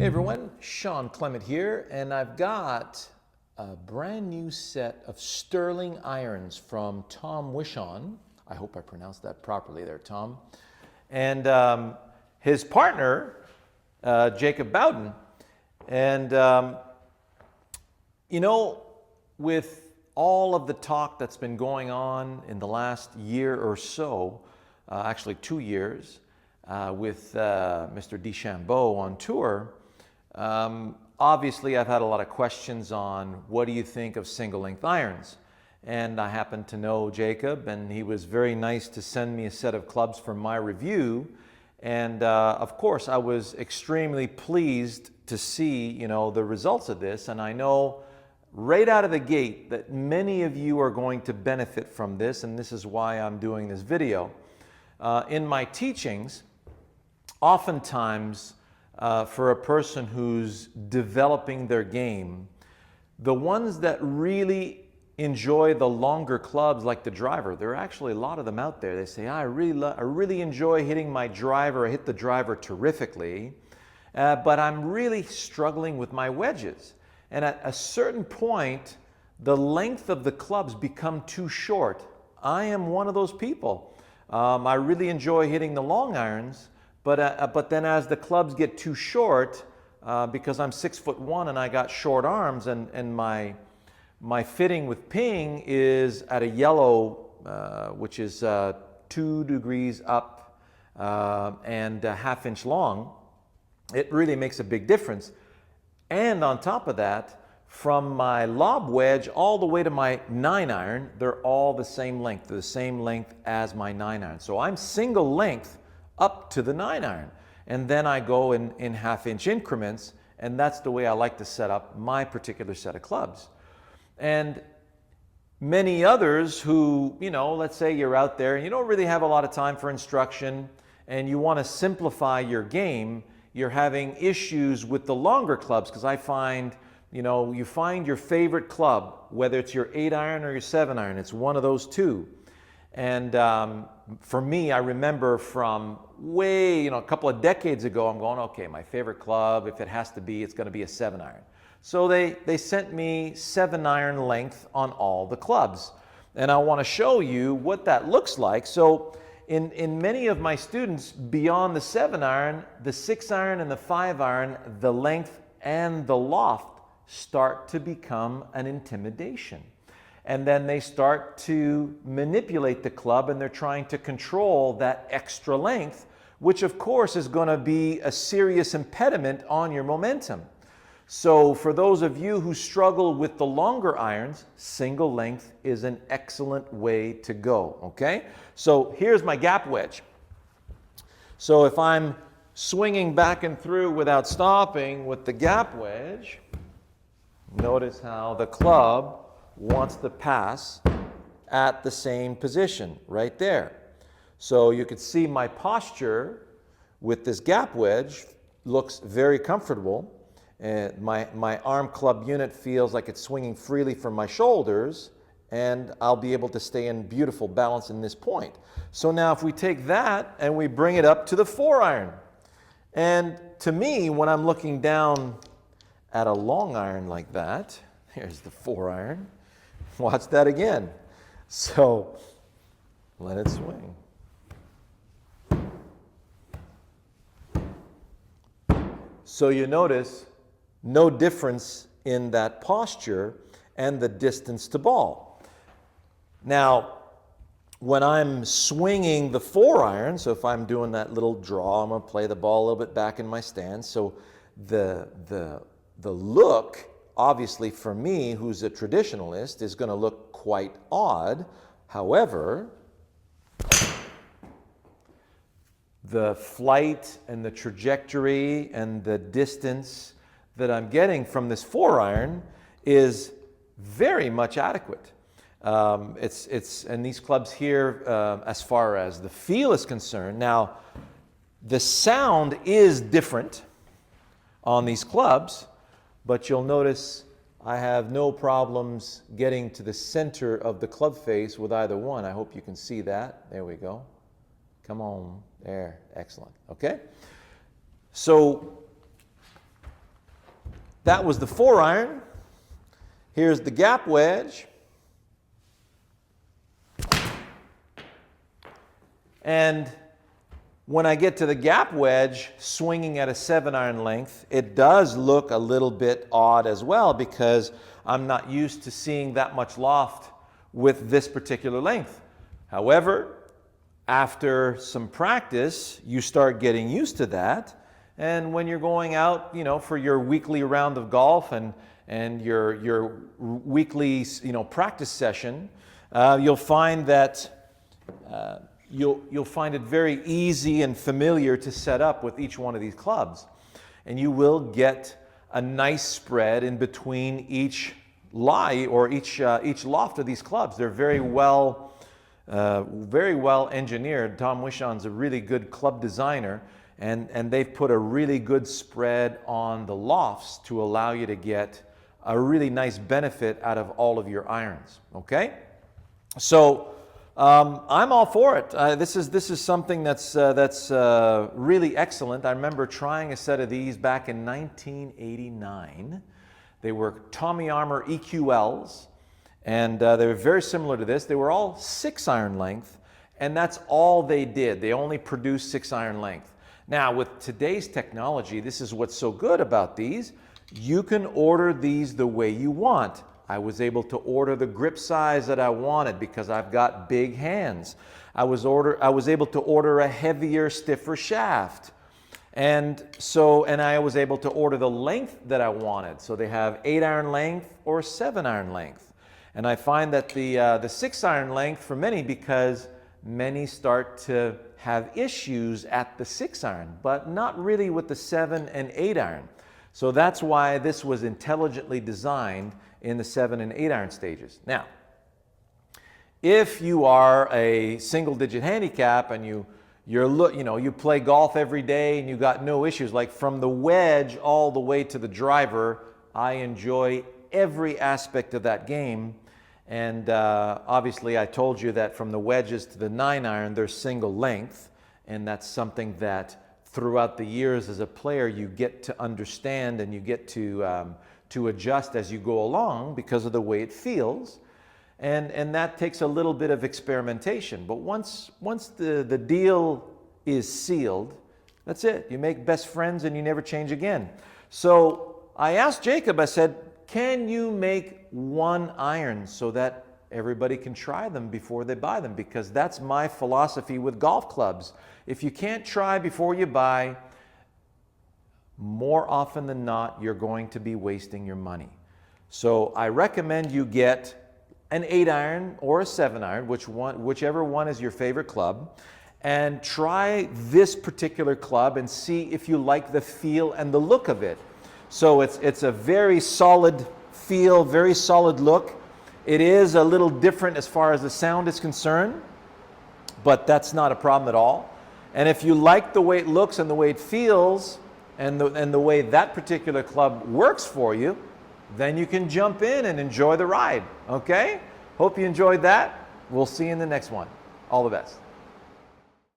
Hey everyone, Shawn Clement here, and I've got a brand new set of sterling irons from Tom Wishon. I hope I pronounced that properly there, Tom. And his partner, Jacob Bowden. And with all of the talk that's been going on in the last year or so, actually 2 years, with Mr. DeChambeau on tour, obviously I've had a lot of questions on what do you think of single length irons, and I happen to know Jacob, and he was very nice to send me a set of clubs for my review. And of course I was extremely pleased to see the results of this, and I know right out of the gate that many of you are going to benefit from this, and this is why I'm doing this video. In my teachings, oftentimes for a person who's developing their game, the ones that really enjoy the longer clubs like the driver, there are actually a lot of them out there. They say, I really enjoy hitting my driver. I hit the driver terrifically, but I'm really struggling with my wedges. And at a certain point, the length of the clubs become too short. I am one of those people. I really enjoy hitting the long irons, but then as the clubs get too short, because I'm 6'1" and I got short arms, and my fitting with ping is at a yellow, which is 2 degrees up and a ½ inch long, it really makes a big difference. And on top of that, from my lob wedge all the way to my 9-iron, they're all the same length. They're the same length as my 9-iron. So I'm single length up to the 9-iron. And then I go in ½ inch increments, and that's the way I like to set up my particular set of clubs. And many others who, let's say you're out there and you don't really have a lot of time for instruction and you want to simplify your game, you're having issues with the longer clubs, because I find, you find your favorite club, whether it's your 8-iron or your 7-iron, it's one of those two. And for me, I remember from way, a couple of decades ago, I'm going, okay, my favorite club, if it has to be, it's going to be a 7-iron. So they sent me 7-iron length on all the clubs. And I want to show you what that looks like. So in many of my students, beyond the 7-iron, the 6-iron and the 5-iron, the length and the loft start to become an intimidation. And then they start to manipulate the club, and they're trying to control that extra length, which of course is going to be a serious impediment on your momentum. So for those of you who struggle with the longer irons, single length is an excellent way to go, okay? So here's my gap wedge. So if I'm swinging back and through without stopping with the gap wedge, notice how the club wants to pass at the same position right there. So you could see my posture with this gap wedge looks very comfortable. And my arm club unit feels like it's swinging freely from my shoulders, and I'll be able to stay in beautiful balance in this point. So now if we take that and we bring it up to the 4-iron, and to me, when I'm looking down at a long iron like that, here's the 4-iron, watch that again. So let it swing. So you notice no difference in that posture and the distance to ball. Now, when I'm swinging the 4-iron, so if I'm doing that little draw, I'm going to play the ball a little bit back in my stance. So the look, obviously for me, who's a traditionalist, is going to look quite odd. However, the flight and the trajectory and the distance that I'm getting from this 4-iron is very much adequate. And these clubs here, as far as the feel is concerned, now the sound is different on these clubs, but you'll notice I have no problems getting to the center of the club face with either one. I hope you can see that. There we go. Come on. There. Excellent. Okay. So That was the 4-iron. Here's the gap wedge. And when I get to the gap wedge, swinging at a 7-iron length, it does look a little bit odd as well because I'm not used to seeing that much loft with this particular length. However, after some practice, you start getting used to that. And when you're going out, you know, for your weekly round of golf and your weekly, you know, practice session, you'll find that you'll find it very easy and familiar to set up with each one of these clubs. And you will get a nice spread in between each lie or each loft of these clubs. They're very well engineered. Tom Wishon's a really good club designer, and they've put a really good spread on the lofts to allow you to get a really nice benefit out of all of your irons. Okay, so I'm all for it. This is something that's really excellent. I remember trying a set of these back in 1989. They were Tommy Armour EQLs, and they were very similar to this. They were all 6-iron length, and that's all they did. They only produced 6-iron length. Now, with today's technology, this is what's so good about these. You can order these the way you want. I was able to order the grip size that I wanted because I've got big hands. I was able to order a heavier, stiffer shaft. And I was able to order the length that I wanted. So they have 8-iron length or 7-iron length. And I find that the 6-iron length for many, because many start to have issues at the 6-iron, but not really with the 7 and 8-iron. So that's why this was intelligently designed in the 7 and 8-iron stages. Now, if you are a single-digit handicap and you play golf every day and you got no issues, like from the wedge all the way to the driver, I enjoy every aspect of that game. And obviously I told you that from the wedges to the 9-iron, they're single length. And that's something that throughout the years as a player, you get to understand and you get to adjust as you go along because of the way it feels. And that takes a little bit of experimentation. But once the deal is sealed, that's it. You make best friends and you never change again. So I asked Jacob, I said, can you make 1 iron so that everybody can try them before they buy them? Because that's my philosophy with golf clubs. If you can't try before you buy, more often than not, you're going to be wasting your money. So I recommend you get an 8-iron or a 7-iron, whichever one is your favorite club, and try this particular club and see if you like the feel and the look of it. So it's a very solid feel, very solid look. It is a little different as far as the sound is concerned, but that's not a problem at all. And if you like the way it looks and the way it feels and the way that particular club works for you, then you can jump in and enjoy the ride, okay? Hope you enjoyed that. We'll see you in the next one. All the best.